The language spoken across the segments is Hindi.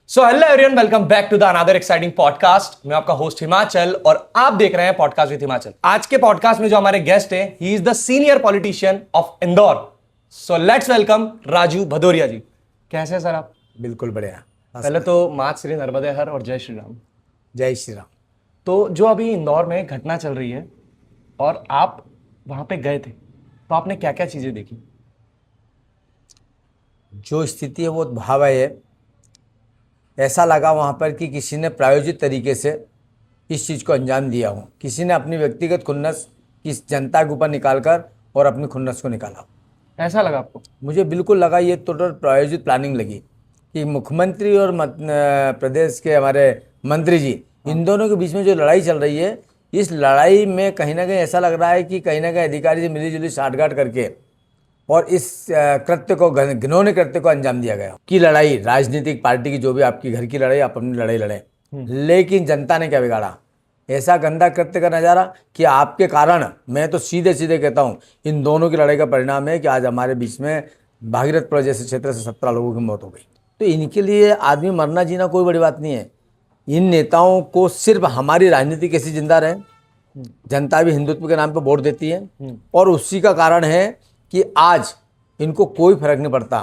So hello everyone, welcome back to the another exciting podcast. मैं आपका होस्ट हिमाचल और आप देख रहे हैं पॉडकास्ट विद हिमाचल। आज के पॉडकास्ट में जो हमारे गेस्ट हैं, he is the senior politician of Indore. So let's welcome Raju Bhadauria ji. कैसे हैं सर आप? बिल्कुल बढ़िया। पहले तो मात श्री नर्मदे हर और जय श्री राम। जय श्री राम। तो जो अभी इंदौर में घटना चल रही है और आप वहां पे गए थे, तो आपने क्या क्या चीजें देखी? जो स्थिति है वो भावय है। ऐसा लगा वहाँ पर कि किसी ने प्रायोजित तरीके से इस चीज़ को अंजाम दिया हो। किसी ने अपनी व्यक्तिगत खुन्नस किस जनता के ऊपर निकालकर और अपनी खुन्नस को निकाला। ऐसा लगा आपको? मुझे बिल्कुल लगा ये टोटल प्रायोजित प्लानिंग लगी कि मुख्यमंत्री और प्रदेश के हमारे मंत्री जी, इन दोनों के बीच में जो लड़ाई चल रही है, इस लड़ाई में कहीं ना कहीं ऐसा लग रहा है कि कहीं ना कहीं अधिकारी से मिलीजुली साठगांठ करके और इस कृत्य को, घिनौने कृत्य को अंजाम दिया गया। की लड़ाई राजनीतिक पार्टी की, जो भी आपकी घर की लड़ाई, आप अपनी लड़ाई लड़ें, लेकिन जनता ने क्या बिगाड़ा? ऐसा गंदा कृत्य का नज़ारा कि आपके कारण, मैं तो सीधे सीधे कहता हूँ, इन दोनों की लड़ाई का परिणाम है कि आज हमारे बीच में भागीरथपुर जैसे क्षेत्र से 17 लोगों की मौत हो गई। तो इनके लिए आदमी मरना जीना कोई बड़ी बात नहीं है। इन नेताओं को सिर्फ हमारी राजनीति कैसी जिंदा रहे, जनता भी हिंदुत्व के नाम पर वोट देती है और उसी का कारण है कि आज इनको कोई फर्क नहीं पड़ता।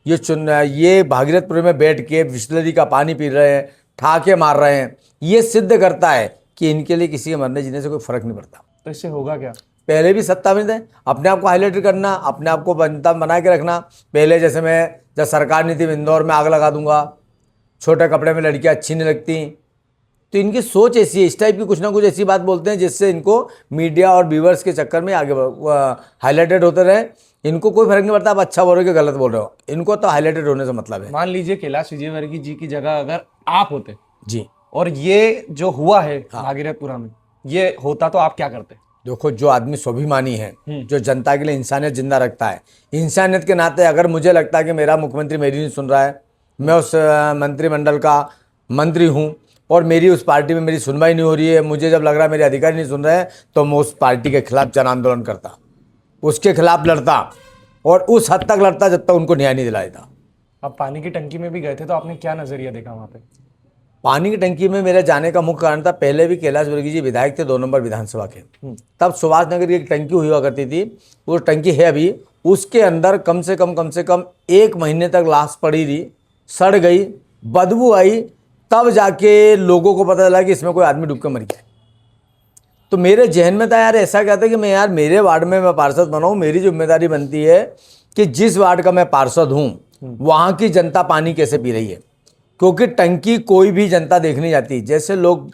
ये भागीरथपुर में बैठ के बिस्लरी का पानी पी रहे हैं, ठाके मार रहे हैं। ये सिद्ध करता है कि इनके लिए किसी के मरने जीने से कोई फर्क नहीं पड़ता। तो इससे होगा क्या? पहले भी सत्ता में थे, अपने आप को हाईलाइट करना, अपने आप को बनता बना के रखना। पहले जैसे मैं, जब सरकार नहीं थी, इंदौर में आग लगा दूंगा, छोटे कपड़े में लड़कियां अच्छी नहीं लगती। तो इनकी सोच ऐसी है, इस टाइप की कुछ ना कुछ ऐसी बात बोलते हैं जिससे इनको मीडिया और व्यूवर्स के चक्कर में आगे हाईलाइटेड होते रहे। इनको कोई फर्क नहीं पड़ता आप अच्छा बोल रहे हो कि गलत बोल रहे हो, इनको तो हाईलाइटेड होने से मतलब है। मान लीजिए कैलाश विजयवर्गीय जी की जगह अगर आप होते जी, और ये जो हुआ है भागीरथपुरा में ये होता, तो आप क्या करते? देखो, जो आदमी स्वाभिमानी है, जो जनता के लिए इंसानियत जिंदा रखता है, इंसानियत के नाते अगर मुझे लगता है कि मेरा मुख्यमंत्री मेरी नहीं सुन रहा है, मैं उस मंत्रिमंडल का मंत्री हूँ और मेरी उस पार्टी में मेरी सुनवाई नहीं हो रही है, मुझे जब लग रहा है मेरे अधिकारी नहीं सुन रहे हैं, तो मैं उस पार्टी के खिलाफ जन आंदोलन करता, उसके खिलाफ लड़ता और उस हद तक लड़ता जब तक उनको न्याय नहीं दिलाया था। अब पानी की टंकी में भी गए थे, तो आपने क्या नजरिया देखा वहां पे? पानी की टंकी में मेरे जाने का मुख्य कारण था, पहले भी कैलाश वर्गीय जी विधायक थे 2 नंबर विधानसभा के, तब सुभाष नगर की एक टंकी हुआ करती थी, वो टंकी है अभी, उसके अंदर कम से कम 1 महीने तक लाश पड़ी रही, सड़ गई, बदबू आई, तब जाके लोगों को पता चला कि इसमें कोई आदमी डूब के मर गया। तो मेरे जहन में था यार, ऐसा क्या था कि मैं यार मेरे वार्ड में मैं पार्षद बनाऊं, मेरी जिम्मेदारी बनती है कि जिस वार्ड का मैं पार्षद हूं वहां की जनता पानी कैसे पी रही है, क्योंकि टंकी कोई भी जनता देखने जाती। जैसे लोग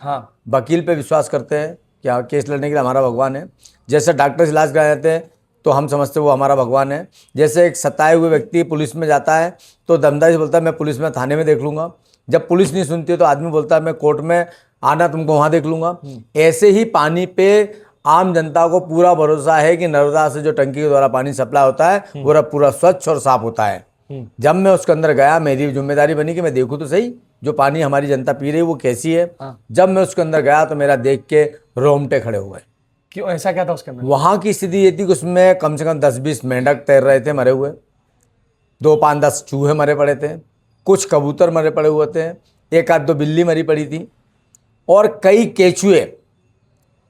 वकील पे विश्वास करते हैं क्या केस लड़ने के लिए हमारा भगवान है, जैसे डॉक्टर से इलाज कराए जाते हैं तो हम समझते हैं वो हमारा भगवान है, जैसे एक सताए हुए व्यक्ति पुलिस में जाता है तो दमदारी से बोलता है मैं पुलिस में थाने में देख लूंगा, जब पुलिस नहीं सुनती है तो आदमी बोलता है मैं कोर्ट में आना तुमको वहां देख लूंगा। ऐसे ही पानी पे आम जनता को पूरा भरोसा है कि नर्मदा से जो टंकी के द्वारा पानी सप्लाई होता है वो पूरा स्वच्छ और साफ होता है। जब मैं उसके अंदर गया, मेरी जिम्मेदारी बनी कि मैं देखूं तो सही जो पानी हमारी जनता पी रही है वो कैसी है। जब मैं उसके अंदर गया तो मेरा देख के रोंगटे खड़े हुए। क्यों, ऐसा क्या था उसके अंदर? वहां की स्थिति ये थी कि उसमें कम से कम 10-20 मेंढक तैर रहे थे मरे हुए, 2-5-10 चूहे मरे पड़े थे, कुछ कबूतर मरे पड़े हुए थे, 1-2 बिल्ली मरी पड़ी थी और कई केचुए,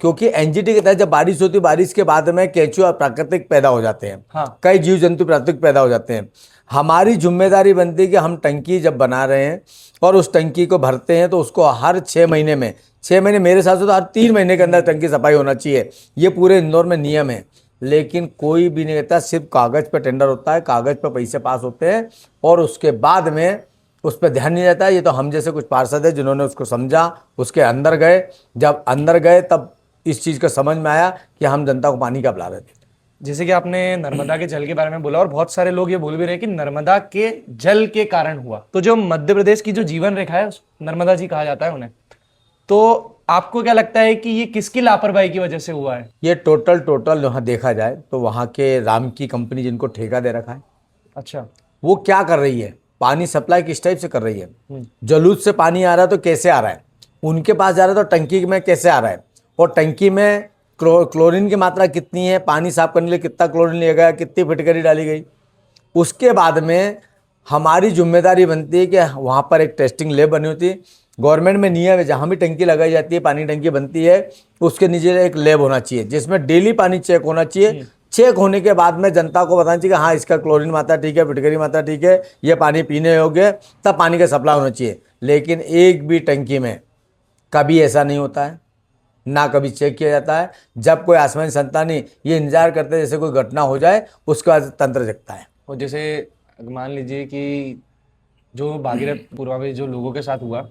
क्योंकि एनजीटी के तहत जब बारिश होती है, बारिश के बाद में केचुआ प्राकृतिक पैदा हो जाते हैं। कई जीव जंतु प्राकृतिक पैदा हो जाते हैं। हमारी जिम्मेदारी बनती है कि हम टंकी जब बना रहे हैं और उस टंकी को भरते हैं तो उसको हर 6 महीने में, 6 महीने मेरे हिसाब से तो हर 3 महीने के अंदर टंकी सफाई होना चाहिए। ये पूरे इंदौर में नियम है, लेकिन कोई भी नहीं कहता, सिर्फ कागज पर टेंडर होता है, कागज पर पैसे पास होते हैं और उसके बाद में उस पर ध्यान नहीं रहता। ये तो हम जैसे कुछ पार्षद है जिन्होंने उसको समझा, उसके अंदर गए, जब अंदर गए तब इस चीज़ का समझ में आया कि हम जनता को पानी का पिला रहे थे। जैसे कि आपने नर्मदा के जल के बारे में बोला और बहुत सारे लोग ये बोल भी रहे हैं कि नर्मदा के जल के कारण हुआ, तो जो मध्य प्रदेश की जो जीवन रेखा है नर्मदा जी कहा जाता है उन्हें, तो आपको क्या लगता है कि ये किसकी लापरवाही की वजह से हुआ है? ये टोटल वहाँ देखा जाए तो वहाँ के राम की कंपनी जिनको ठेका दे रखा है, अच्छा, वो क्या कर रही है, पानी सप्लाई किस टाइप से कर रही है। जलूद से पानी आ रहा है तो कैसे आ रहा है, उनके पास जा रहा है तो टंकी में कैसे आ रहा है, और टंकी में क्लोरीन की मात्रा कितनी है, पानी साफ करने के लिए कितना क्लोरीन लिया गया, कितनी फिटकरी डाली गई। उसके बाद में हमारी जिम्मेदारी बनती है कि वहाँ पर एक टेस्टिंग लैब बनी होती है। गवर्नमेंट में नियम है, जहाँ भी टंकी लगाई जाती है, पानी टंकी बनती है, उसके नीचे एक लैब होना चाहिए जिसमें डेली पानी चेक होना चाहिए। चेक होने के बाद में जनता को बताना चाहिए कि हाँ इसका क्लोरीन मात्रा ठीक है, फिटकरी मात्रा ठीक है, ये पानी पीने योग्य है, तब पानी का सप्लाई होना चाहिए। लेकिन एक भी टंकी में कभी ऐसा नहीं होता है, ना कभी चेक किया जाता है। जब कोई आसमानी संतानी ये इंतजार करते हैं जैसे कोई घटना हो जाए, उसके बाद तंत्र जगता है। और जैसे मान लीजिए कि जो भागीरथ पूर्वा में जो लोगों के साथ हुआ,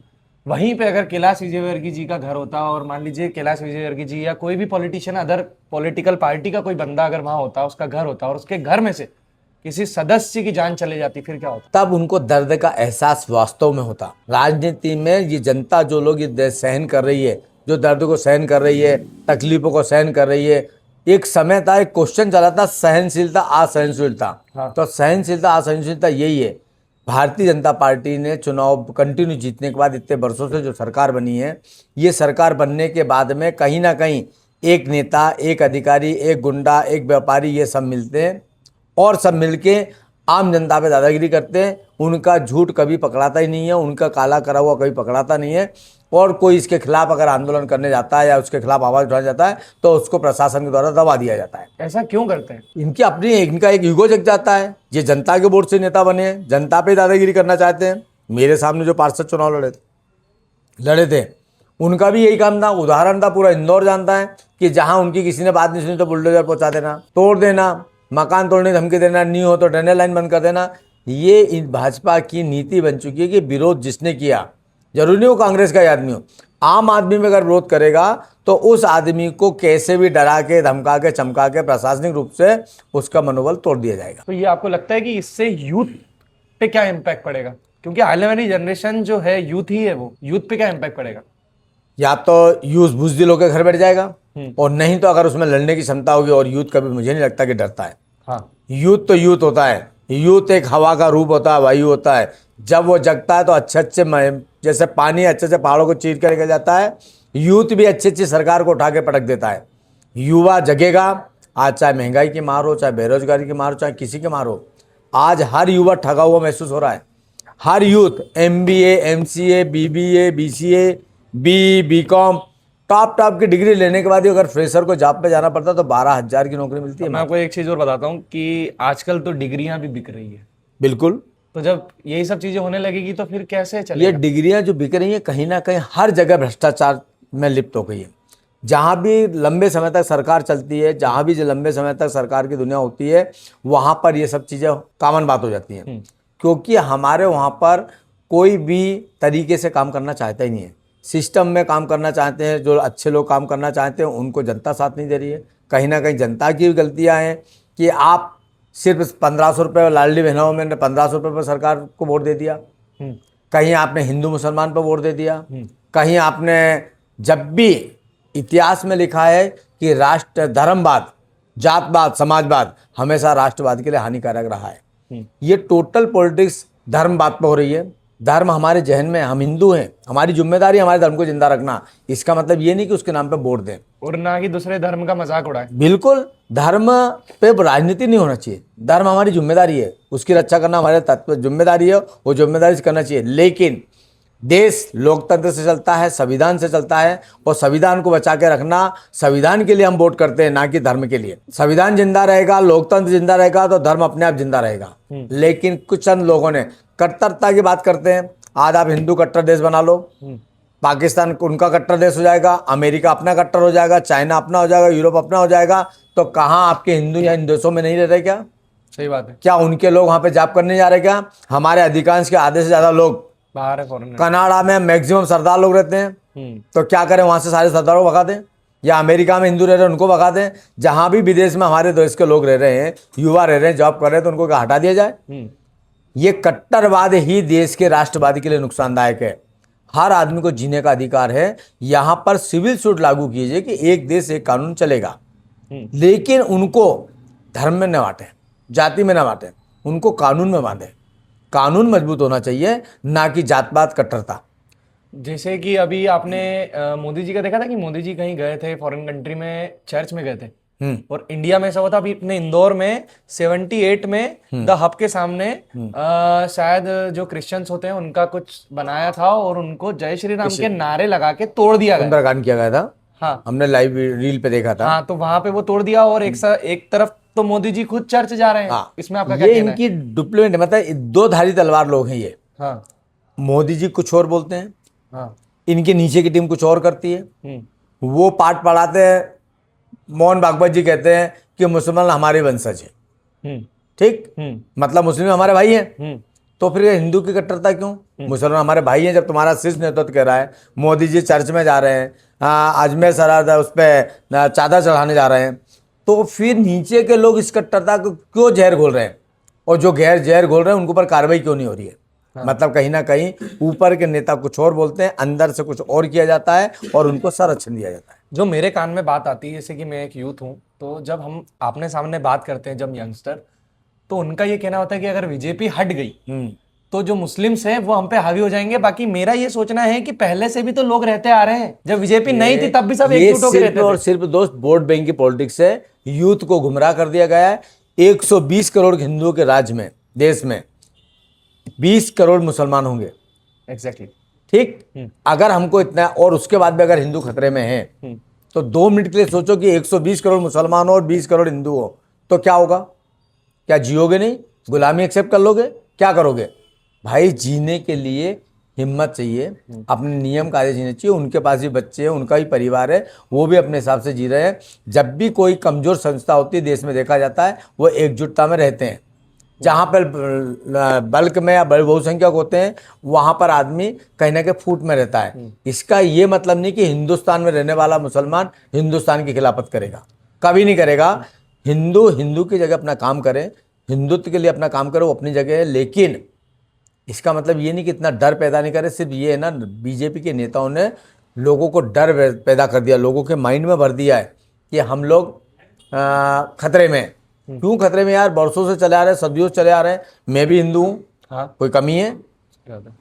वहीं पे अगर कैलाश विजयवर्गीय जी का घर होता और मान लीजिए कैलाश विजयवर्गीय जी या कोई भी पॉलिटिशियन अदर पॉलिटिकल पार्टी का कोई बंदा अगर वहां होता, उसका घर होता और उसके घर में से किसी सदस्य की जान चले जाती, फिर क्या होता? तब उनको दर्द का एहसास वास्तव में होता। राजनीति में ये जनता जो लोग ये सहन कर रही है, जो दर्द को सहन कर रही है, तकलीफों को सहन कर रही है, एक समय था, एक क्वेश्चन चला था, सहनशीलता असहनशीलता। हाँ। तो सहनशीलता असहनशीलता यही है। भारतीय जनता पार्टी ने चुनाव कंटिन्यू जीतने के बाद इतने वर्षों से जो सरकार बनी है, ये सरकार बनने के बाद में कहीं ना कहीं एक नेता, एक अधिकारी, एक गुंडा, एक व्यापारी, ये सब मिलते हैं और सब मिलके आम जनता पे दादागिरी करते हैं। उनका झूठ कभी पकड़ाता ही नहीं है, उनका काला करा हुआ कभी पकड़ाता नहीं है। और कोई इसके खिलाफ अगर आंदोलन करने जाता है या उसके खिलाफ आवाज उठाया जाता है तो उसको प्रशासन के द्वारा दबा दिया जाता है। ऐसा क्यों करते हैं? इनका एक ईगो जग जाता है। ये जनता के वोट से नेता बने हैं, जनता पे दादागिरी करना चाहते हैं। मेरे सामने जो पार्षद चुनाव लड़े थे उनका भी यही काम था। उदाहरण था, पूरा इंदौर जानता है कि जहां उनकी किसी ने बात नहीं सुनी तो बुलडोजर पहुंचा देना, तोड़ देना, मकान तोड़ने की धमकी देना, नहीं हो तो ड्रेनेज लाइन बंद कर देना। ये भाजपा की नीति बन चुकी है कि विरोध जिसने किया, जरूरी नहीं हो कांग्रेस का ही आदमी हो, आम आदमी में अगर विरोध करेगा तो उस आदमी को कैसे भी डरा के, धमका के, चमका के प्रशासनिक रूप से उसका मनोबल तोड़ दिया जाएगा। तो ये आपको लगता है कि इससे यूथ पे क्या इम्पैक्ट पड़ेगा? क्योंकि आने वाली जनरेशन जो है यूथ ही है, वो यूथ पे क्या इम्पैक्ट पड़ेगा? या तो यूथ बुजदिल होकर घर बैठ जाएगा और नहीं तो अगर उसमें लड़ने की क्षमता होगी। और यूथ कभी मुझे नहीं लगता कि डरता है। हाँ, यूथ तो यूथ होता है। यूथ एक हवा का रूप होता है, वायु होता है। जब वो जगता है तो अच्छे जैसे पानी अच्छे से पहाड़ों को चीर कर निकल जाता है, यूथ भी अच्छी सरकार को उठा के पटक देता है। युवा जगेगा, आज चाहे महंगाई की मार हो, चाहे बेरोजगारी की मार हो, चाहे किसी की मार हो, आज हर युवा ठगा हुआ महसूस हो रहा है। हर youth MBA, MCA, BBA, BCA, BCom top की डिग्री लेने के बाद ही अगर फ्रेशर को जॉब पे जाना पड़ता है तो 12,000 की नौकरी मिलती है। मैं आपको एक चीज और बताता हूँ कि आजकल तो डिग्रियां भी बिक रही है। बिल्कुल। तो जब यही सब चीजें होने लगेगी तो फिर कैसे ये चलेगा? डिग्रियां जो बिक रही हैं कहीं ना कहीं हर जगह भ्रष्टाचार में लिप्त हो गई है। जहां भी लंबे समय तक सरकार चलती है, जहां भी जो लंबे समय तक सरकार की दुनिया होती है, वहां पर ये सब चीजें कॉमन बात हो जाती हैं। क्योंकि हमारे वहां पर कोई भी तरीके से काम करना चाहता ही नहीं है। सिस्टम में काम करना चाहते हैं, जो अच्छे लोग काम करना चाहते हैं उनको जनता साथ नहीं दे रही है। कहीं ना कहीं जनता की भी गलतियां हैं कि आप सिर्फ 1500 रुपये लाडली बहनों में 1500 रुपये पर सरकार को वोट दे दिया, कहीं आपने हिंदू मुसलमान पर वोट दे दिया, कहीं आपने, जब भी इतिहास में लिखा है कि राष्ट्र धर्मवाद, जातवाद, समाजवाद हमेशा राष्ट्रवाद के लिए हानिकारक रहा है। ये टोटल पॉलिटिक्स धर्मवाद पर हो रही है। धर्म हमारे जहन में, हम हिंदू हैं, हमारी जिम्मेदारी हमारे धर्म को जिंदा रखना। इसका मतलब ये नहीं कि उसके नाम पे वोट दें और ना कि दूसरे धर्म का मजाक उड़ाए। बिल्कुल, धर्म पे राजनीति नहीं होना चाहिए। धर्म हमारी जिम्मेदारी है, उसकी रक्षा करना हमारे तत्व जिम्मेदारी है, वो जिम्मेदारी से करना चाहिए। लेकिन देश लोकतंत्र से चलता है, संविधान से चलता है और संविधान को बचा के रखना, संविधान के लिए हम वोट करते हैं, ना कि धर्म के लिए। संविधान जिंदा रहेगा, लोकतंत्र जिंदा रहेगा तो धर्म अपने आप जिंदा रहेगा। लेकिन कुछ चंद लोगों ने कट्टरता की बात करते हैं। आज आप हिंदू कट्टर देश बना लो, पाकिस्तान उनका कट्टर देश हो जाएगा, अमेरिका अपना कट्टर हो जाएगा, चाइना अपना हो जाएगा, यूरोप अपना हो जाएगा, तो कहाँ आपके हिंदू या इन देशों में नहीं रह रहे क्या? सही बात है। क्या उनके लोग वहां पे जॉब करने जा रहे क्या? हमारे अधिकांश के आधे से ज्यादा लोग बाहर है, फॉरेन। कनाडा में मैक्सिमम सरदार लोग रहते हैं, तो क्या करें, वहां से सारे सरदारों को भगा दें? या अमेरिका में हिंदू रह रहे हैं उनको भगा दें? जहां भी विदेश में हमारे देश के लोग रह रहे हैं, युवा रह रहे हैं, जॉब कर रहे हैं, तो उनको क्या हटा दिया जाए? ये कट्टरवाद ही देश के राष्ट्रवादी के लिए नुकसानदायक है। हर आदमी को जीने का अधिकार है। यहां पर सिविल सूट लागू कीजिए कि एक देश एक कानून चलेगा, लेकिन उनको धर्म में न बांटे, जाति में न बांटे, उनको कानून में बांधे। कानून मजबूत होना चाहिए, ना कि जातपात कट्टरता। जैसे कि अभी आपने मोदी जी का देखा था कि मोदी जी कहीं गए थे फॉरेन कंट्री में, चर्च में गए थे, और इंडिया में ऐसा हुआ था अभी अपने इंदौर में 78 में द हब के सामने शायद जो क्रिश्चियंस होते हैं उनका कुछ बनाया था और उनको जय श्री राम के नारे लगा के तोड़ दिया गया। सुंदरकांड किया गया था। हाँ हमने लाइव रील पे देखा था। हाँ, तो वहां पे वो तोड़ दिया और एक तरफ तो मोदी जी खुद चर्च जा रहे हैं। हाँ, इसमें आपका क्या ये कहना है? इनकी डिप्लोमेट मतलब दो धारी तलवार लोग हैं ये। हाँ मोदी जी कुछ और बोलते हैं, हाँ इनके नीचे की टीम कुछ और करती है। हम्म वो पाठ पढ़ाते हैं, मोहन भागवत जी कहते हैं कि मुसलमान हमारे वंशज है। हम्म ठीक, मतलब मुस्लिम हमारे भाई हैं। हम्म तो फिर ये हिंदू की कट्टरता क्यों? मुसलमान हमारे भाई हैं। जब तुम्हारा शीर्ष नेतृत्व कह रहा है, मोदी जी चर्च में जा रहे हैं, अजमेर शराब उस पर चादर चढ़ाने जा रहे हैं, तो फिर नीचे के लोग इस कट्टरता को क्यों जहर घोल रहे हैं? और जो जहर घोल रहे हैं उनके ऊपर कार्रवाई क्यों नहीं हो रही है? मतलब कहीं ना कहीं ऊपर के नेता कुछ और बोलते हैं, अंदर से कुछ और किया जाता है और उनको संरक्षण दिया जाता है। जो मेरे कान में बात आती है, जैसे कि मैं एक यूथ हूँ, तो जब हम आपने सामने बात करते हैं जब यंगस्टर, तो उनका ये कहना होता है कि अगर बीजेपी हट गई तो जो मुस्लिम्स हैं वो हम पे हावी हो जाएंगे। बाकी मेरा ये सोचना है कि पहले से भी तो लोग रहते आ रहे हैं, जब बीजेपी नहीं थी तब भी सब एकजुट होकर रहते थे। और सिर्फ दोस्त वोट बैंक की पॉलिटिक्स है, यूथ को गुमराह कर दिया गया है। 120 करोड़ हिंदुओं के राज्य में, देश में 20 करोड़ मुसलमान होंगे। एग्जैक्टली ठीक, अगर हमको इतना, और उसके बाद भी अगर हिंदू खतरे में है, तो 2 मिनट के लिए सोचो कि 120 करोड़ मुसलमान हो और 20 करोड़ हिंदू हो, तो क्या होगा? क्या जियोगे नहीं? गुलामी एक्सेप्ट कर लोगे? क्या करोगे? भाई जीने के लिए हिम्मत चाहिए, अपने नियम कायदे जीने चाहिए। उनके पास भी बच्चे हैं, उनका भी परिवार है, वो भी अपने हिसाब से जी रहे हैं। जब भी कोई कमजोर संस्था होती है देश में, देखा जाता है वो एकजुटता में रहते हैं। जहाँ पर बल्क में या बहुसंख्यक होते हैं, वहाँ पर आदमी कहीं ना कहीं फूट में रहता है। इसका ये मतलब नहीं कि हिंदुस्तान में रहने वाला मुसलमान हिंदुस्तान की खिलाफत करेगा, कभी नहीं करेगा। हिंदू की जगह अपना काम करें, हिंदुत्व के लिए अपना काम करें, वो अपनी जगह है। लेकिन इसका मतलब ये नहीं कि इतना डर पैदा नहीं करे। सिर्फ ये है ना, बीजेपी के नेताओं ने लोगों को डर पैदा कर दिया, लोगों के माइंड में भर दिया है कि हम लोग खतरे में। क्यों खतरे में यार? बरसों से चले आ रहे हैं, सदियों से चले आ रहे हैं। मैं भी हिंदू हूँ। हाँ, कोई कमी है?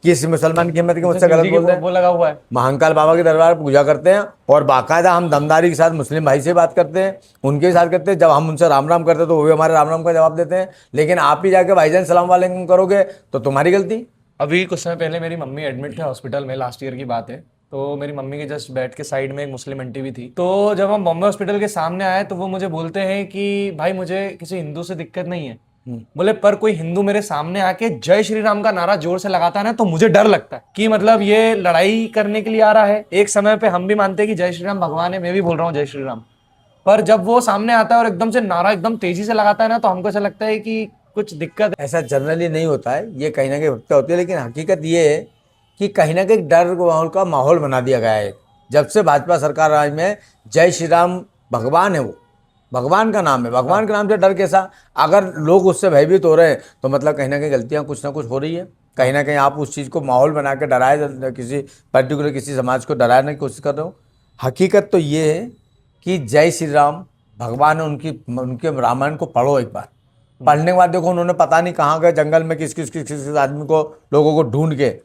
किस मुसलमान की हिम्मत की मुझसे गलत बोल रहे हैं? वो लगा हुआ है। महाकाल बाबा के दरबार पर पूजा करते हैं और बाकायदा हम दमदारी के साथ मुस्लिम भाई से बात करते हैं, उनके साथ करते हैं। जब हम उनसे राम राम करते हैं तो वो भी हमारे राम राम का जवाब देते हैं। लेकिन आप ही जाके भाईजान सलाम वालेकुम करोगे तो तुम्हारी गलती। अभी कुछ समय पहले मेरी मम्मी एडमिट थे हॉस्पिटल में, लास्ट ईयर की बात है। तो मेरी मम्मी के जस्ट बेड के साइड में एक मुस्लिम आंटी भी थी। तो जब हम बॉम्बे हॉस्पिटल के सामने आए तो वो मुझे बोलते हैं कि भाई मुझे किसी हिंदू से दिक्कत नहीं है, बोले पर कोई हिंदू मेरे सामने आके जय श्री राम का नारा जोर से लगाता है ना तो मुझे डर लगता है कि मतलब ये लड़ाई करने के लिए आ रहा है। एक समय पे हम भी मानते हैं कि जय श्री राम भगवान है, मैं भी बोल रहा हूँ जय श्री राम, पर जब वो सामने आता है और एकदम से नारा एकदम तेजी से लगाता है ना तो हमको ऐसा लगता है कि कुछ दिक्कत है। ऐसा जनरली नहीं होता है, ये कहीं ना कहीं वक्त होती है। लेकिन हकीकत ये है कि कहीं ना कहीं डर का माहौल बना दिया गया है। जब से भाजपा सरकार राज में, जय श्री राम भगवान है, वो भगवान का नाम है, भगवान के नाम से डर कैसा? अगर लोग उससे भयभीत हो रहे हैं तो मतलब कहीं ना कहीं गलतियां कुछ ना कुछ हो रही है। कहीं ना कहीं आप उस चीज़ को माहौल बना के डराए, किसी पर्टिकुलर किसी समाज को डराने की कोशिश कर रहे हो। हकीकत तो ये है कि जय श्री राम भगवान है, उनके रामायण को पढ़ो एक बार। पढ़ने के बाद देखो उन्होंने पता नहीं कहाँ गए जंगल में, किस आदमी को, लोगों को ढूंढ के,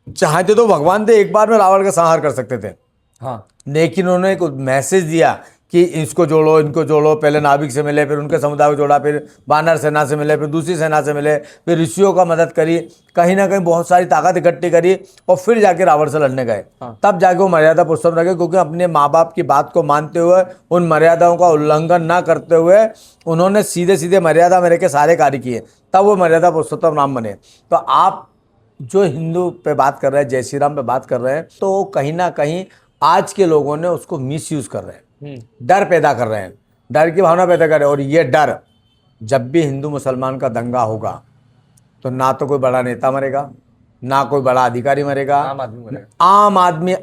चाहते तो भगवान थे एक बार में रावण का संहार कर सकते थे। हाँ, लेकिन उन्होंने एक मैसेज दिया कि इसको जोड़ो, इनको जोड़ो। पहले नाभिक से मिले, फिर उनके समुदाय को जोड़ा, फिर वानर सेना से मिले, फिर दूसरी सेना से मिले, फिर ऋषियों का मदद करी, कहीं ना कहीं बहुत सारी ताकत इकट्ठी करी और फिर जाके रावण से लड़ने गए। तब जाके वो मर्यादा पुरुषोत्तम रखे, क्योंकि अपने माँ बाप की बात को मानते हुए, उन मर्यादाओं का उल्लंघन ना करते हुए उन्होंने सीधे सीधे मर्यादा में रह के सारे कार्य किए, तब वो मर्यादा पुरुषोत्तम राम बने। तो आप जो हिंदू पे बात कर रहे हैं, जय श्री राम पे बात कर रहे हैं, तो कहीं ना कहीं आज के लोगों ने उसको मिसयूज कर रहे हैं, डर पैदा कर रहे हैं, डर की भावना पैदा कर रहे हैं। और ये डर, जब भी हिंदू मुसलमान का दंगा होगा तो ना तो कोई बड़ा नेता मरेगा, ना कोई बड़ा अधिकारी मरेगा, आम आदमी मरेगा,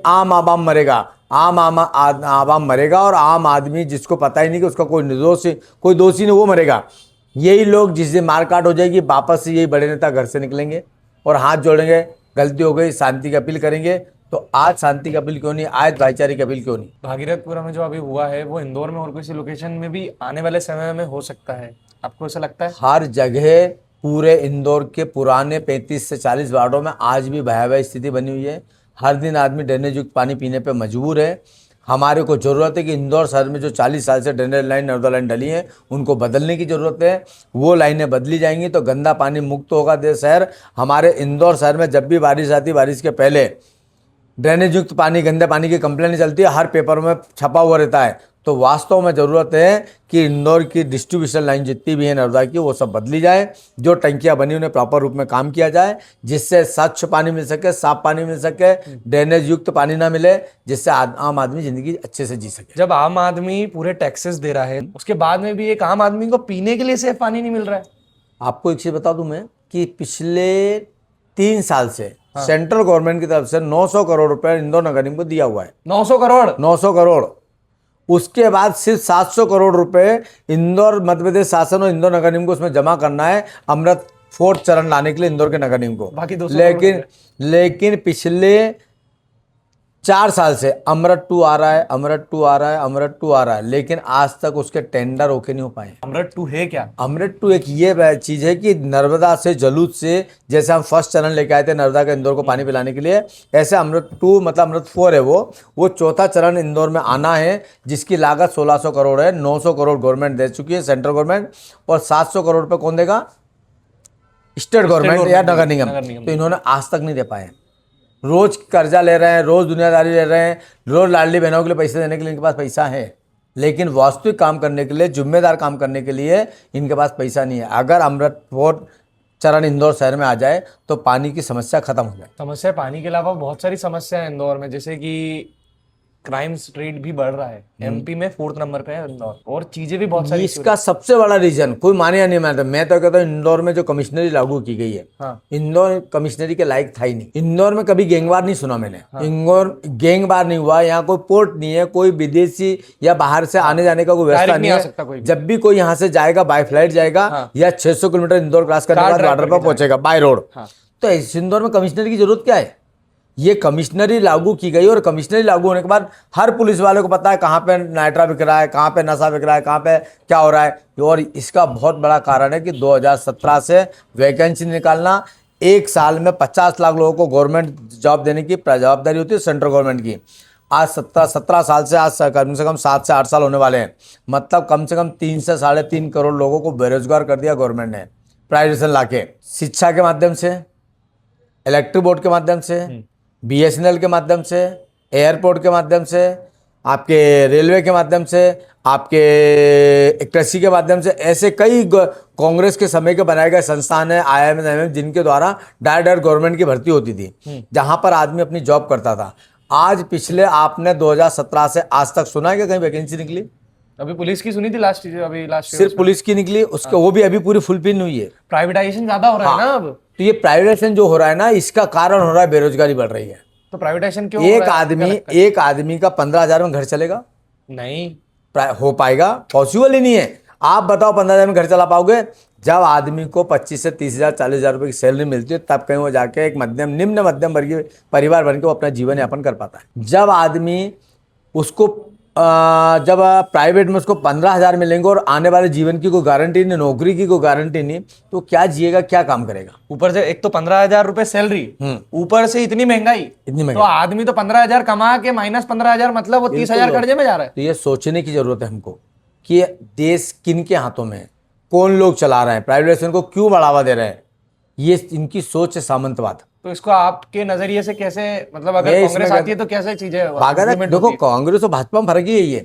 आम आवाम मरेगा, आवाम मरेगा। और आम आदमी जिसको पता ही नहीं कि उसका कोई दोषी नहीं, वो मरेगा। यही लोग जिस दिन मारकाट हो जाएगी, वापस से यही बड़े नेता घर से निकलेंगे और हाथ जोड़ेंगे, गलती हो गई, शांति की अपील करेंगे। तो आज शांति की अपील क्यों नहीं, आज भाईचारे की अपील क्यों नहीं? भागीरथपुरा में जो अभी हुआ है वो इंदौर में और किसी लोकेशन में भी आने वाले समय में हो सकता है, आपको ऐसा लगता है? हर जगह पूरे इंदौर के पुराने 35 से 40 वार्डों में आज भी भयावह स्थिति बनी हुई है। हर दिन आदमी ड्रेनेज युक्त पानी पीने पे मजबूर है। हमारे को ज़रूरत है कि इंदौर शहर में जो 40 साल से ड्रेनेज लाइन नर्मदा लाइन डली है उनको बदलने की ज़रूरत है। वो लाइनें बदली जाएंगी तो गंदा पानी मुक्त होगा शहर। हमारे इंदौर शहर में जब भी बारिश आती है, बारिश के पहले ड्रेनेज युक्त पानी, गंदे पानी की कंप्लेन चलती है, हर पेपर में छपा हुआ रहता है। तो वास्तव में ज़रूरत है कि इंदौर की डिस्ट्रीब्यूशन लाइन जितनी भी है नर्मदा की, वो सब बदली जाए। जो टंकियां बनी उन्हें प्रॉपर रूप में काम किया जाए, जिससे स्वच्छ पानी मिल सके, साफ पानी मिल सके, ड्रेनेज युक्त पानी ना मिले, जिससे आम आदमी जिंदगी अच्छे से जी सके। जब आम आदमी पूरे टैक्सेस दे रहा है, उसके बाद में भी एक आम आदमी को पीने के लिए सेफ पानी नहीं मिल रहा है। आपको एक चीज़ बता दूं मैं कि पिछले 3 साल से सेंट्रल गवर्नमेंट की तरफ से 900 करोड़ रुपए इंदौर नगर निगम को दिया हुआ है। 900 करोड़ 900 करोड़। उसके बाद सिर्फ 700 करोड़ रुपए इंदौर मध्य प्रदेश शासन और इंदौर नगर निगम को उसमें जमा करना है अमृत 4th चरण लाने के लिए इंदौर के नगर निगम को। बाकी 200 करोड़ लेकिन पिछले 4 साल से अमृत 2 आ रहा है, अमृत 2 आ रहा है, अमृत 2 आ रहा है, लेकिन आज तक उसके टेंडर होके नहीं हो पाए। अमृत 2 है क्या? अमृत 2 एक ये चीज़ है कि नर्मदा से जलूद से, जैसे हम फर्स्ट चरण लेके आए थे नर्मदा के इंदौर को पानी पिलाने के लिए, ऐसे अमृत 2 मतलब अमृत 4 है वो 4था चरण इंदौर में आना है, जिसकी लागत 1600 करोड़ है। 900 करोड़ गवर्नमेंट दे चुकी है, सेंट्रल गवर्नमेंट, और 700 करोड़ रुपये कौन देगा? स्टेट गवर्नमेंट या नगर निगम। तो इन्होंने आज तक नहीं दे पाए। रोज कर्जा ले रहे हैं, रोज दुनियादारी ले रहे हैं, रोज लाडली बहनों के लिए पैसे देने के लिए इनके पास पैसा है, लेकिन वास्तविक काम करने के लिए, जिम्मेदार काम करने के लिए इनके पास पैसा नहीं है। अगर अमृत 4 चरण इंदौर शहर में आ जाए तो पानी की समस्या खत्म हो जाए। समस्या पानी के अलावा बहुत सारी समस्या है इंदौर में, जैसे कि क्राइम रेट भी बढ़ रहा है। एमपी में 4th नंबर पे है इंदौर, और चीजें भी बहुत सारी। इसका सबसे बड़ा रीजन कोई माने या नहीं मानता, मैं तो कहता हूँ इंदौर में जो कमिश्नरी लागू की गई है, इंदौर कमिश्नरी के लायक था ही नहीं। इंदौर में कभी गैंगवार नहीं सुना मैंने। इंदौर गैंगवार नहीं हुआ, यहाँ कोई पोर्ट नहीं है, कोई विदेशी या बाहर से आने जाने का कोई व्यवस्था नहीं है। जब भी कोई यहाँ से जाएगा बाय फ्लाइट जाएगा या 600 किलोमीटर इंदौर क्रॉस करने के बाद बॉर्डर पर पहुंचेगा बाय रोड। तो इस इंदौर में कमिश्नरी की जरूरत क्या है? ये कमिश्नरी लागू की गई, और कमिश्नरी लागू होने के बाद हर पुलिस वाले को पता है कहाँ पे नाइट्रा बिक रहा है, कहाँ पे नशा बिक रहा है, कहाँ पे क्या हो रहा है। और इसका बहुत बड़ा कारण है कि 2017 से वैकेंसी निकालना, 1 साल में 50 लाख लोगों को गवर्नमेंट जॉब देने की जवाबदारी होती है सेंट्रल गवर्नमेंट की। आज 17 साल से, आज कम से कम 7 से 8 साल होने वाले हैं, मतलब कम से कम 3 से 3.5 करोड़ लोगों को बेरोजगार कर दिया गवर्नमेंट ने प्राइवेटाइजेशन लाके। शिक्षा के माध्यम से, इलेक्ट्रिक बोर्ड के माध्यम से, BSNL के माध्यम से, एयरपोर्ट के माध्यम से, आपके रेलवे के माध्यम से, आपके कृषि के माध्यम से, ऐसे कई कांग्रेस के समय के बनाए गए संस्थान है, IIM जिनके द्वारा डायरेक्ट गवर्नमेंट की भर्ती होती थी, जहां पर आदमी अपनी जॉब करता था। आज पिछले आपने 2017 से आज तक सुना है कि कहीं वैकेंसी निकली? अभी पुलिस की सुनी थी लास्ट सिर्फ पुलिस की निकली, उसके वो भी अभी पूरी फुलफिल नहीं हुई है। प्राइवेटाइजेशन ज्यादा हो रहा है ना अब। तो ये प्राइवेटाइजेशन जो हो रहा है ना, इसका कारण हो रहा है बेरोजगारी बढ़ रही है। तो प्राइवेटाइजेशन क्यों? एक आदमी का 15,000 में घर चलेगा? नहीं हो पाएगा, पॉसिबल ही नहीं है। आप बताओ 15,000 में घर चला पाओगे? जब आदमी को 25 से 30,000 40,000 रुपए की सैलरी मिलती है, तब कहीं वो जाके एक निम्न मध्यम वर्गीय परिवार बन के वो अपना जीवन यापन कर पाता है। जब आदमी उसको जब प्राइवेट में उसको 15,000 मिलेंगे और आने वाले जीवन की कोई गारंटी नहीं, नौकरी की कोई गारंटी नहीं, तो क्या जिएगा, क्या काम करेगा? ऊपर से एक तो 15,000 रुपए सैलरी, ऊपर से इतनी महंगाई। तो आदमी तो 15,000 कमा के माइनस 15,000, मतलब वो 30,000 कर्जे में जा रहा है। तो ये सोचने की जरूरत है हमको कि देश किन के हाथों में है, कौन लोग चला रहे हैं, प्राइवेटाइजेशन को क्यों बढ़ावा दे रहे हैं। ये इनकी सोच है सामंतवाद। तो इसको आपके नजरिए से कैसे, मतलब अगर कांग्रेस आती है तो कैसे चीजें? देखो, कांग्रेस और भाजपा में फर्क ही यही है।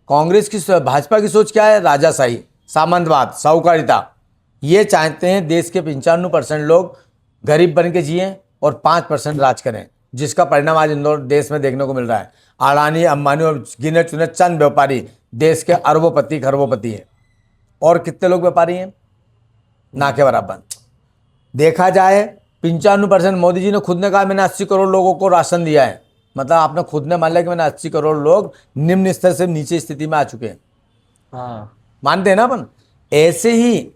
कांग्रेस की, भाजपा की सोच क्या है? राजाशाही, सामंतवाद, साहूकारिता। ये चाहते हैं देश के 95% लोग गरीब बन के जिए और 5% राज करें, जिसका परिणाम आज इंदौर देश में देखने को मिल रहा है। अडानी, अंबानी और गिने चुने चंद व्यापारी देश के अरबोपति खरबोपति हैं, और कितने लोग व्यापारी हैं? ना के बराबर। देखा जाए 95% मोदी जी ने खुद ने कहा मैंने 80 करोड़ लोगों को राशन दिया है, मतलब आपने खुद ने मान लिया कि मैंने 80 करोड़ लोग निम्न स्तर से नीचे स्थिति में आ चुके हैं। मानते हैं ना अपन? ऐसे ही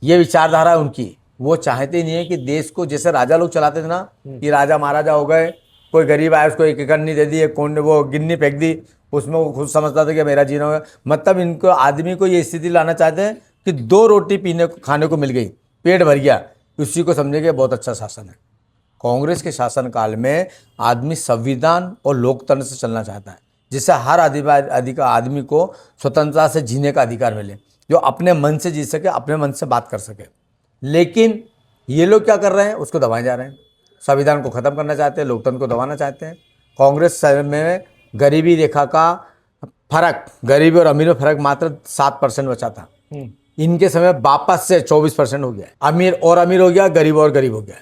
ये विचारधारा है उनकी। वो चाहते ही नहीं है कि देश को, जैसे राजा लोग चलाते थे ना, कि राजा महाराजा हो गए, कोई गरीब आया उसको 1 एकड़ नहीं दे दी, कौन ने वो गिन्नी फेंक दी, उसमें वो खुद समझता था कि मेरा जीना होगा। मतलब इनको, आदमी को ये स्थिति लाना चाहते हैं कि 2 रोटी खाने को मिल गई, पेट भर गया, उसी को समझेंगे बहुत अच्छा शासन है। कांग्रेस के शासन काल में आदमी संविधान और लोकतंत्र से चलना चाहता है। जिससे हर आदमी को स्वतंत्रता से जीने का अधिकार मिले, जो अपने मन से जी सके, अपने मन से बात कर सके। लेकिन ये लोग क्या कर रहे हैं, उसको दबाए जा रहे हैं। संविधान को ख़त्म करना चाहते हैं, लोकतंत्र को दबाना चाहते हैं। कांग्रेस में गरीबी रेखा का फर्क, गरीबी और अमीर में फर्क मात्र 7% बचा था। इनके समय वापस से 24% हो गया। अमीर और अमीर हो गया, गरीब और गरीब हो गया।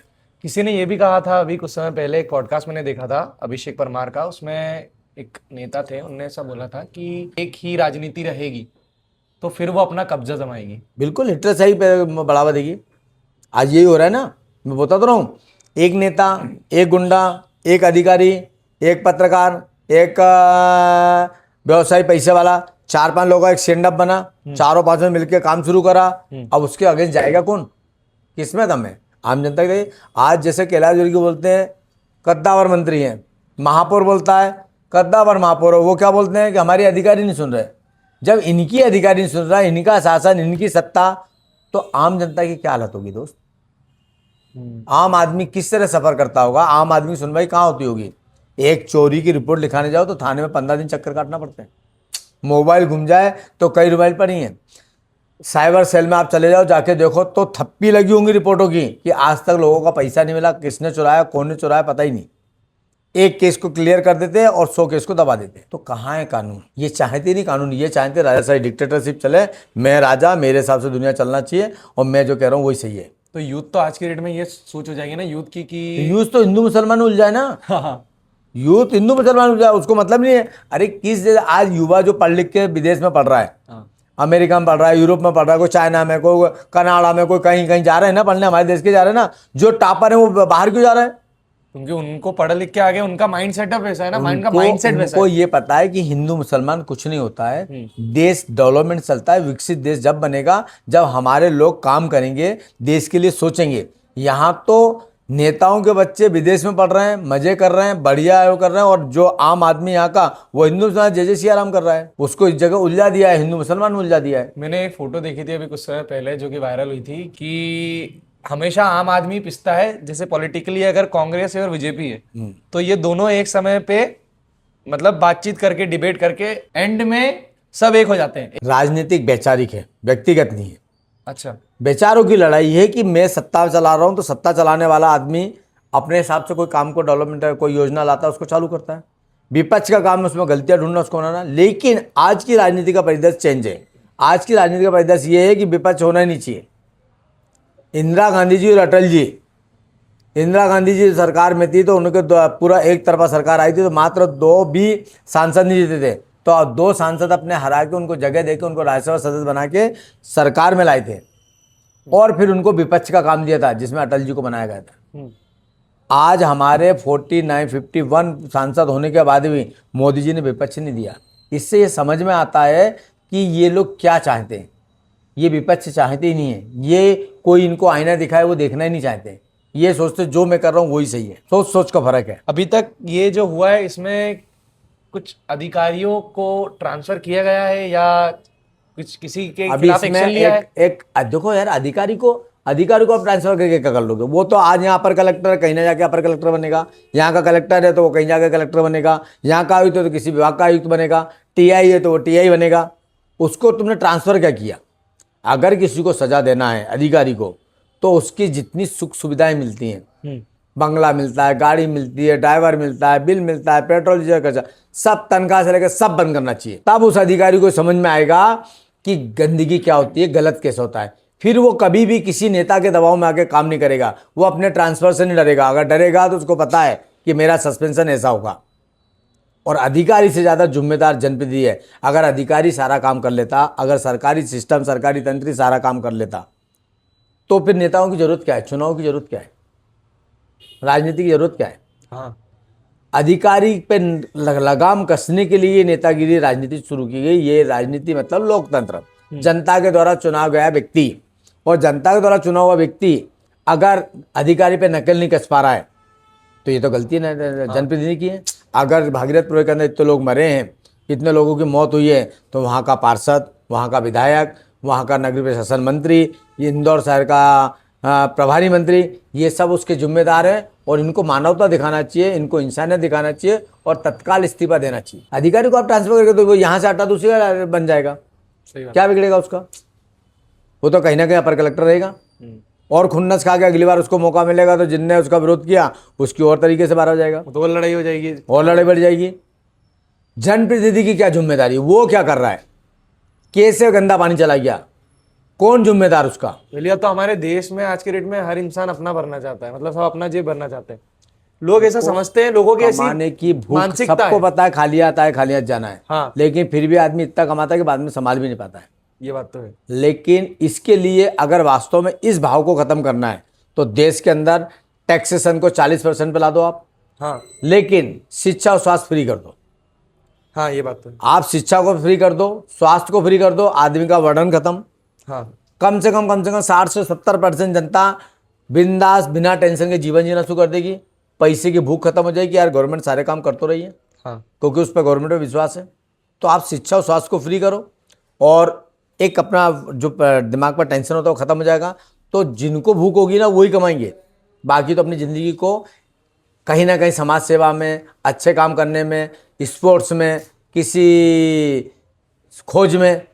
किसी ने ये भी कहा था, अभी कुछ समय पहले एक पॉडकास्ट मैंने देखा था अभिषेक परमार का, उसमें एक नेता थे, उन्होंने ऐसा बोला था कि एक ही राजनीति रहेगी तो फिर वो अपना कब्जा जमाएगी। बिल्कुल, हिटलर सही पे बढ़ावा देगी। आज यही हो रहा है ना, मैं बता तो रहा हूँ। एक नेता, एक गुंडा, एक अधिकारी, एक पत्रकार, एक व्यवसायी पैसे वाला, 4-5 लोगों का एक स्टैंड अप बना, चारों पांचों मिलकर काम शुरू करा। अब उसके अगेंस्ट जाएगा कौन? किसमें दम है? आम जनता के। आज जैसे कैलाश विजयवर्गीय बोलते हैं कद्दावर मंत्री हैं, महापौर बोलता है कद्दावर महापौर, वो क्या बोलते हैं कि हमारी अधिकारी नहीं सुन रहे। जब इनकी अधिकारी नहीं सुन रहा, इनका शासन, इनकी सत्ता, तो आम जनता की क्या हालत होगी दोस्त? आम आदमी किस तरह सफर करता होगा? आम आदमी की सुनवाई कहाँ होती होगी? एक चोरी की रिपोर्ट लिखाने जाओ तो थाने में 15 दिन चक्कर काटना पड़ते हैं। मोबाइल घूम जाए तो कई मोबाइल पर ही है। साइबर सेल में आप चले जाओ, जाके देखो तो थप्पी लगी होंगी रिपोर्टों की कि आज तक लोगों का पैसा नहीं मिला, किसने चुराया, कौन ने चुराया, पता ही नहीं। एक केस को क्लियर कर देते हैं और 100 केस को दबा देते हैं। तो कहाँ है कानून? ये चाहते नहीं कानून, ये चाहते राजाशाही डिक्टेटरशिप चले। मैं राजा, मेरे हिसाब से दुनिया चलना चाहिए और मैं जो कह रहा हूँ वही सही है। तो यूथ तो आज के डेट में ये सोच हो जाएगी ना यूथ की कि यूथ तो हिंदू मुसलमान उलझ जाए ना। यूथ हिंदू मुसलमान उलझ जाए, उसको मतलब नहीं है। अरे किस जगह आज युवा जो पढ़ लिख के विदेश में पढ़ रहा है, अमेरिका में पढ़ रहा है, यूरोप में पढ़ रहा है, कोई चाइना में, कोई कनाडा में, कोई कहीं कहीं जा रहे हैं ना पढ़ने, हमारे देश के जा रहे हैं ना। जो टॉपर है वो बाहर क्यों जा रहा है? क्योंकि उनको पढ़ लिख के आगे उनका माइंड सेटअप वैसा है ना, माइंड का माइंडसेट वैसा उनको ये पता है कि हिंदू मुसलमान कुछ नहीं होता है। देश डेवलपमेंट चलता है, विकसित देश जब बनेगा जब हमारे लोग काम करेंगे, देश के लिए सोचेंगे। यहाँ तो नेताओं के बच्चे विदेश में पढ़ रहे हैं, मजे कर रहे हैं, बढ़िया है वो कर रहे हैं, और जो आम आदमी यहाँ का वो हिंदू मुसलमान जय जय सिया राम कर रहा है। उसको इस जगह उलझा दिया है, हिंदू मुसलमान में उलझा दिया है। मैंने एक फोटो देखी थी अभी कुछ समय पहले जो कि वायरल हुई थी कि हमेशा आम आदमी पिसता है, जैसे पॉलिटिकली अगर कांग्रेस है और बीजेपी है तो ये दोनों एक समय पे मतलब बातचीत करके, डिबेट करके एंड में सब एक हो जाते हैं। राजनीतिक वैचारिक है, व्यक्तिगत नहीं है। अच्छा, बेचारों की लड़ाई है कि मैं सत्ता चला रहा हूं, तो सत्ता चलाने वाला आदमी अपने हिसाब से कोई काम को डेवलपमेंट, कोई योजना लाता है, उसको चालू करता है। विपक्ष का काम है उसमें गलतियां ढूंढना, उसको बनाना। लेकिन आज की राजनीति का परिदृश्य चेंज है। आज की राजनीति का परिदृश्य ये है कि विपक्ष होना ही नहीं चाहिए। इंदिरा गांधी जी और अटल जी, इंदिरा गांधी जी सरकार में थी तो उनके पूरा एक तरफा सरकार आई थी, तो मात्र 2 भी सांसद नहीं जीते थे। तो 2 सांसद अपने हरा के, उनको जगह देके, उनको राज्यसभा सदस्य बना के सरकार में लाए थे, और फिर उनको विपक्ष का काम दिया था जिसमें अटल जी को बनाया गया था। आज हमारे 51 सांसद होने के बाद भी मोदी जी ने विपक्ष नहीं दिया। इससे ये समझ में आता है कि ये लोग क्या चाहते हैं। ये विपक्ष चाहते ही नहीं है, ये कोई इनको आईना दिखाए वो देखना ही नहीं चाहते। ये सोचते जो मैं कर रहा हूँ वही सही है। सोच सोच का फर्क है। अभी तक ये जो हुआ है इसमें कुछ अधिकारियों को ट्रांसफर किया गया है या कुछ किसी के अभी खिलाफ इसमें एक्शन लिया है? एक देखो यार, अधिकारी को आप ट्रांसफर करके क्या कर लोगे? वो तो आज यहाँ पर कलेक्टर है, कहीं ना जाके अपर कलेक्टर बनेगा। यहाँ का कलेक्टर है तो वो कहीं जाके कलेक्टर बनेगा। यहाँ का आयुक्त है तो किसी विभाग का आयुक्त बनेगा। टीआई है तो वो टीआई बनेगा। उसको तुमने ट्रांसफर क्या किया? अगर किसी को सजा देना है अधिकारी को, तो उसकी जितनी सुख सुविधाएं मिलती हैं, बंगला मिलता है, गाड़ी मिलती है, ड्राइवर मिलता है, बिल मिलता है, पेट्रोल डीजल खर्चा, सब तनख्वाह से लेकर सब बंद करना चाहिए। तब उस अधिकारी को समझ में आएगा कि गंदगी क्या होती है, गलत कैसे होता है। फिर वो कभी भी किसी नेता के दबाव में आके काम नहीं करेगा। वो अपने ट्रांसफर से नहीं डरेगा। अगर डरेगा तो उसको पता है कि मेरा सस्पेंशन ऐसा होगा। और अधिकारी से ज़्यादा जिम्मेदार जनप्रतिनिधि है। अगर अधिकारी सारा काम कर लेता, अगर सरकारी सिस्टम, सरकारी तंत्र सारा काम कर लेता, तो फिर नेताओं की जरूरत क्या है? चुनाव की जरूरत क्या है? राजनीति की जरूरत क्या है? हाँ, अधिकारी पे लगाम कसने के लिए नेतागिरी राजनीति शुरू की गई। ये राजनीति मतलब लोकतंत्र, जनता के द्वारा चुना गया व्यक्ति, और जनता के द्वारा चुना हुआ व्यक्ति अगर अधिकारी पे नकल नहीं कस पा रहा है तो ये तो गलती है जनप्रतिनिधि की है। अगर भागीरथ प्रोजेक्ट के अंदर इतने लोग मरे हैं, इतने लोगों की मौत हुई है, तो वहाँ का पार्षद, वहाँ का विधायक, वहाँ का नगरीय प्रशासन मंत्री, ये इंदौर शहर का प्रभारी मंत्री, ये सब उसके जिम्मेदार हैं और इनको मानवता दिखाना चाहिए, इनको इंसानियत दिखाना चाहिए और तत्काल इस्तीफा देना चाहिए। अधिकारी को आप ट्रांसफर करके तो वो यहाँ से हटा दूसरी बन जाएगा, सही बात। क्या बिगड़ेगा उसका? वो तो कहीं ना कहीं अपर कलेक्टर रहेगा और खुन्नस खा के अगली बार उसको मौका मिलेगा तो जिनने उसका विरोध किया उसकी और तरीके से बाहर हो जाएगा, तो और लड़ाई हो जाएगी और लड़ाई बढ़ जाएगी। जनप्रतिनिधि की क्या जिम्मेदारी, वो क्या कर रहा है, कैसे गंदा पानी चला गया, कौन जिम्मेदार उसका? भैया तो हमारे देश में आज के डेट में हर इंसान अपना भरना चाहता है, मतलब सब अपना जेब भरना चाहते हैं। लोग ऐसा समझते हैं, लोगों की ऐसी कमाने की भूख मानसिकता सबको है। पता है, खाली आता है खाली हाथ जाना है। हाँ। लेकिन फिर भी आदमी इतना कमाता है कि बाद में संभाल भी नहीं पाता है। ये बात तो है। लेकिन इसके लिए अगर वास्तव में इस भाव को खत्म करना है तो देश के अंदर टैक्सेशन को 40% पे ला दो आप, हाँ लेकिन शिक्षा और स्वास्थ्य फ्री कर दो। हाँ, ये बात तो है। आप शिक्षा को फ्री कर दो, स्वास्थ्य को फ्री कर दो, आदमी का वर्डन खत्म। हाँ कम से कम 60 से 70% जनता बिंदास बिना टेंशन के जीवन जीना शुरू कर देगी। पैसे की भूख खत्म हो जाएगी, यार गवर्नमेंट सारे काम कर तो रही है, हाँ क्योंकि उस पर गवर्नमेंट में विश्वास है। तो आप शिक्षा और स्वास्थ्य को फ्री करो और एक अपना जो दिमाग पर टेंशन होता है वो खत्म हो जाएगा। तो जिनको भूख होगी ना वही कमाएंगे, बाकी तो अपनी ज़िंदगी को कहीं ना कहीं समाज सेवा में, अच्छे काम करने में, स्पोर्ट्स में, किसी खोज में